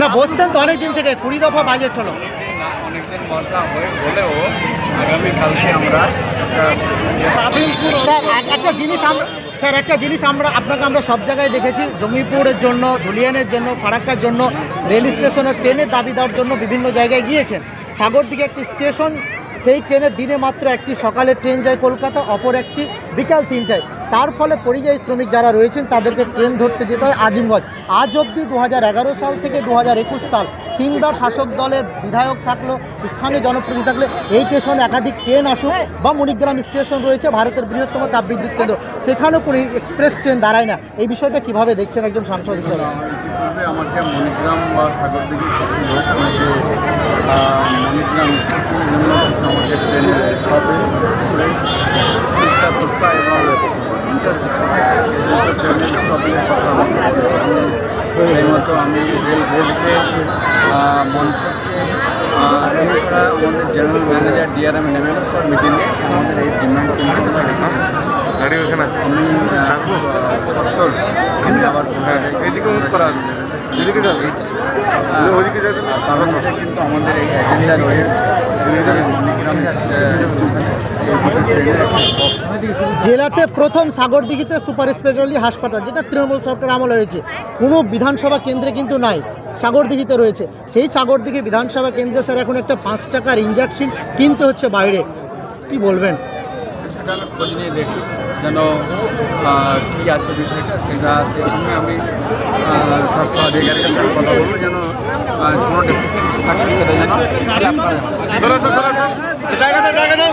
আচ্ছা বসছেন তো অনেক দিন থেকে 20 দফা বাজেট হলো। অনেকদিন বসা হলেও আগামীকালকে আমরা একটা জিনিস আমরা আপনাকে সব জায়গায় দেখেছি, জমিপুরের জন্য, ধুলিয়ানের জন্য, ফারাক্কার জন্য, রেল স্টেশনের ট্রেনের দাবি দেওয়ার জন্য বিভিন্ন জায়গায় গিয়েছেন। সাগরদিঘি একটি স্টেশন, সেই ট্রেনের দিনে মাত্র একটি সকালের ট্রেন যায় কলকাতা, অপর একটি বিকাল 3টায়। তার ফলে পরিযায়ী শ্রমিক যারা রয়েছেন তাদেরকে ট্রেন ধরতে যেতে হয় আজিমগঞ্জ। আজ অবধি 2011 সাল থেকে 2021 সাল 3বার শাসক দলের বিধায়ক থাকলো, স্থানীয় জনপ্রতিনিধি থাকলে এই স্টেশনে একাধিক ট্রেন আসুক, বা মণিগ্রাম স্টেশন রয়েছে ভারতের বৃহত্তম তাপবিদ্যুৎ কেন্দ্র, সেখানেও কোনো এক্সপ্রেস ট্রেন দাঁড়ায় না। এই বিষয়টা কিভাবে দেখছেন একজন সাংসদ হিসেবে? ইতিপূর্বে আমাকে মণিগ্রাম বা সাগরদিঘির কিছু লোক মণিগ্রাম স্টেশনের জন্য কিছু আমাকে ট্রেন স্টপে বিশেষ করে তিস্তা তোরসা এবং ইন্টারসিটি ট্রেনের স্টপের কথা আমাকে বলেছেন। সেই মতো আমি রেল বোর্ডকে মন্ত্রককে এছাড়া আমাদের জেনারেল ম্যানেজার ডিআরএম নেমেল সব মিটিংয়ে আমাদের এই ডিমান্ড কিন্তু আমরা রেখে এসেছি। আমি সত্তর আমি আবার এদিকে করা কারণ এটা কিন্তু আমাদের এই এজেন্ডা রয়েছে মণিগ্রাম স্টেশনে। জেলাতে প্রথম সাগরদিঘিতে সুপার স্পেশালিটি হাসপাতাল, যেটা তৃণমূল সরকার আমলে হয়েছে, কোনো বিধানসভা কেন্দ্রে কিন্তু নাই, সাগরদিঘিতে রয়েছে। সেই সাগরদিঘি বিধানসভা কেন্দ্রে স্যার এখন একটা 5 টাকার ইঞ্জেকশন কিনতে হচ্ছে বাইরে, কি বলবেন? সেটা আমি খোঁজ নিয়ে দেখি যেন কী আছে বিষয়টা, সেই সঙ্গে আমি স্বাস্থ্য আধিকারিকের সাথে কথা বলবো যেন কোনো ডেফিসিয়েন্সি থাকলে সেটা যেন